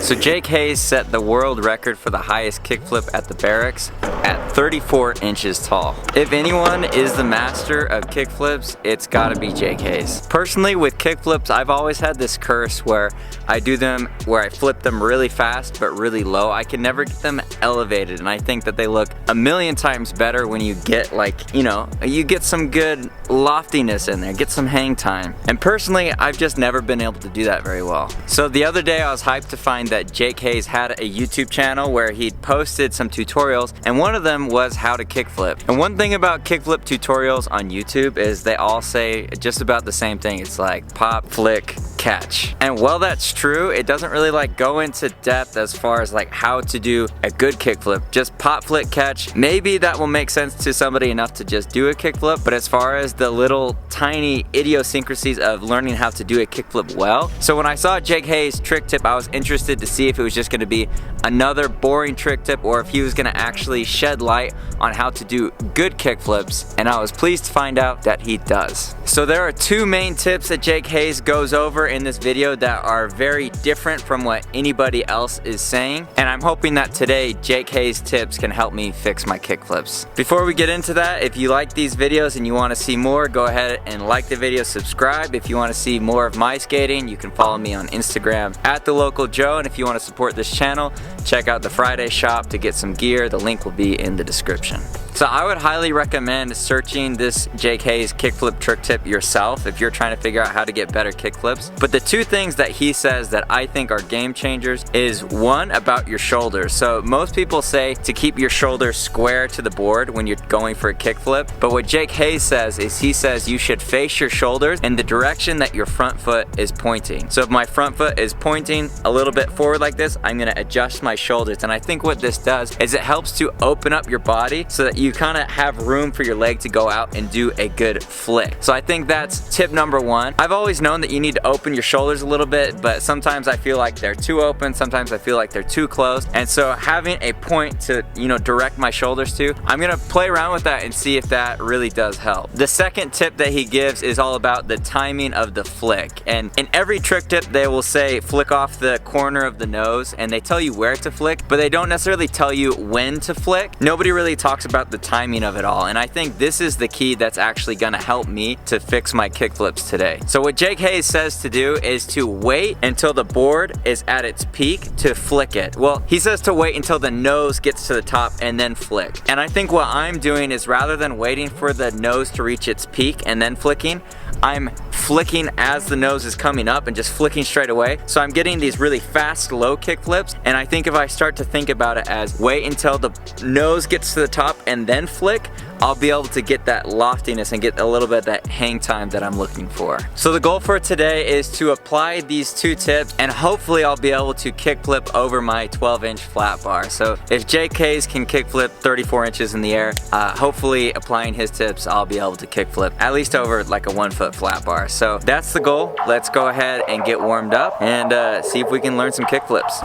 So Jake Hayes set the world record for the highest kickflip at the barracks at 34 inches tall. If anyone is the master of kickflips, it's gotta be Jake Hayes. Personally, with kickflips, I've always had this curse where I do them, where I flip them really fast but really low. I can never get them elevated, and I think that they look a million times better when you get, like, you know, you get some good loftiness in there, get some hang time. And personally, I've just never been able to do that very well. So the other day I was hyped to find that Jake Hayes had a YouTube channel where he'd posted some tutorials, and one of them was how to kickflip. And one thing about kickflip tutorials on YouTube is they all say just about the same thing. It's like pop, flick, catch. And while that's true, it doesn't really like go into depth as far as like how to do a good kickflip. Just pop, flick, catch. Maybe that will make sense to somebody enough to just do a kickflip, but as far as the little tiny idiosyncrasies of learning how to do a kickflip well. So when I saw Jake Hayes' trick tip, I was interested to see if it was just gonna be another boring trick tip or if he was gonna actually shed light on how to do good kickflips, and I was pleased to find out that he does. So there are two main tips that Jake Hayes goes over in this video that are very different from what anybody else is saying, and I'm hoping that today Jake Hayes' tips can help me fix my kickflips. Before we get into that, if you like these videos and you want to see more, go ahead and like the video, subscribe. If you want to see more of my skating, you can follow me on Instagram at @TheLocalJoe, and if you want to support this channel, check out the Friday shop to get some gear. The link will be in the description. So I would highly recommend searching this Jake Hayes kickflip trick tip yourself if you're trying to figure out how to get better kickflips. But the two things that he says that I think are game changers is one, about your shoulders. So most people say to keep your shoulders square to the board when you're going for a kickflip, but what Jake Hayes says is he says you should face your shoulders in the direction that your front foot is pointing. So if my front foot is pointing a little bit forward like this, I'm gonna adjust my shoulders, and I think what this does is it helps to open up your body so that you kind of have room for your leg to go out and do a good flick. So I think that's tip number one. I've always known that you need to open your shoulders a little bit, but sometimes I feel like they're too open, sometimes I feel like they're too closed, and so having a point to, you know, direct my shoulders to, I'm gonna play around with that and see if that really does help. The second tip that he gives is all about the timing of the flick, and in every trick tip they will say flick off the corner of the nose, and they tell you where to flick, but they don't necessarily tell you when to flick. Nobody really talks about the timing of it all, and I think this is the key that's actually gonna help me to fix my kickflips today. So what Jake Hayes says to do is to wait until the board is at its peak to flick it. Well, he says to wait until the nose gets to the top and then flick. And I think what I'm doing is, rather than waiting for the nose to reach its peak and then flicking, I'm flicking as the nose is coming up and just flicking straight away. So I'm getting these really fast, low kick flips. And I think if I start to think about it as wait until the nose gets to the top and then flick, I'll be able to get that loftiness and get a little bit of that hang time that I'm looking for. So the goal for today is to apply these two tips, and hopefully I'll be able to kickflip over my 12-inch flat bar. So if Jake Hayes can kickflip 34 inches in the air, hopefully applying his tips, I'll be able to kickflip at least over like a 1-foot flat bar. So that's the goal. Let's go ahead and get warmed up and see if we can learn some kickflips.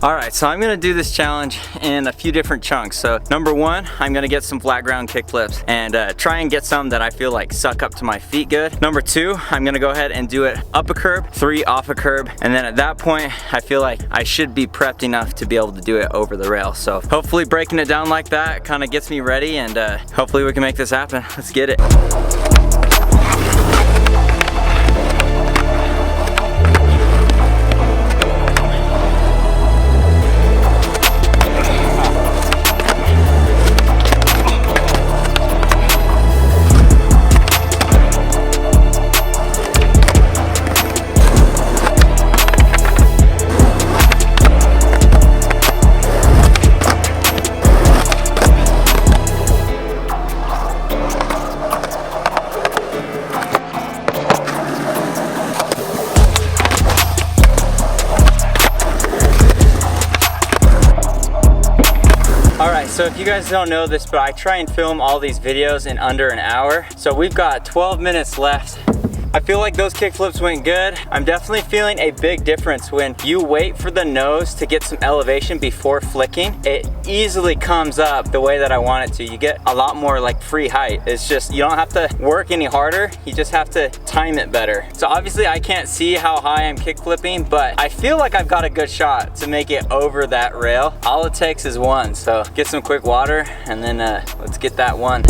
Alright, so I'm gonna do this challenge in a few different chunks. So number one, I'm gonna get some flat ground kickflips and try and get some that I feel like suck up to my feet good. Number two, I'm gonna go ahead and do it up a curb, 3 off a curb, and then at that point, I feel like I should be prepped enough to be able to do it over the rail. So hopefully breaking it down like that kind of gets me ready, and hopefully we can make this happen. Let's get it. so if you guys don't know this, but I try and film all these videos in under an hour. So we've got 12 minutes left. I feel like those kickflips went good. I'm definitely feeling a big difference when you wait for the nose to get some elevation before flicking. It easily comes up the way that I want it to. You get a lot more like free height. It's just, you don't have to work any harder. You just have to time it better. So obviously I can't see how high I'm kickflipping, but I feel like I've got a good shot to make it over that rail. All it takes is one. So get some quick water and then let's get that one.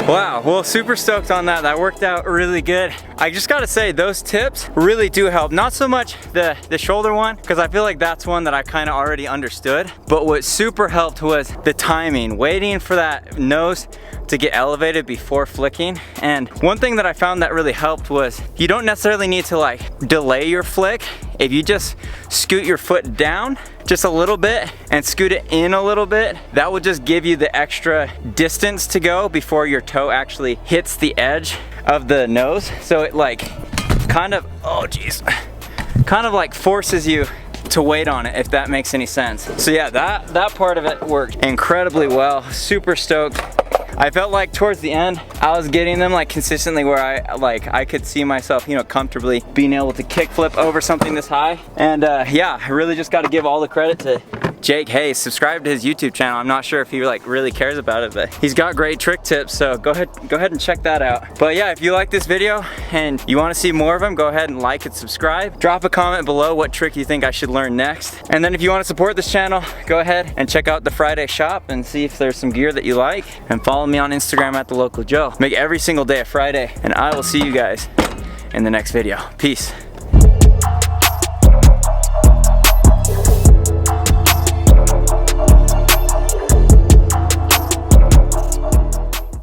Wow, well, super stoked on that. That worked out really good. I just gotta say, those tips really do help. Not so much the shoulder one, because I feel like that's one that I kind of already understood. But what super helped was the timing, waiting for that nose to get elevated before flicking. And one thing that I found that really helped was you don't necessarily need to like delay your flick. If you just scoot your foot down just a little bit and scoot it in a little bit, that will just give you the extra distance to go before your toe actually hits the edge of the nose. So it like kind of, oh geez, kind of like forces you to wait on it, if that makes any sense. So yeah, that part of it worked incredibly well. Super stoked. I felt like towards the end, I was getting them like consistently where I could see myself, you know, comfortably being able to kickflip over something this high. And yeah, I really just got to give all the credit to Jake Hayes. Subscribe to his YouTube channel. I'm not sure if he like really cares about it, but he's got great trick tips, so go ahead and check that out. But yeah, if you like this video and you want to see more of them, go ahead and like and subscribe. Drop a comment below what trick you think I should learn next. And then if you want to support this channel, go ahead and check out the Friday shop and see if there's some gear that you like. And follow me on Instagram at The Local Joe. Make every single day a Friday, and I will see you guys in the next video. Peace.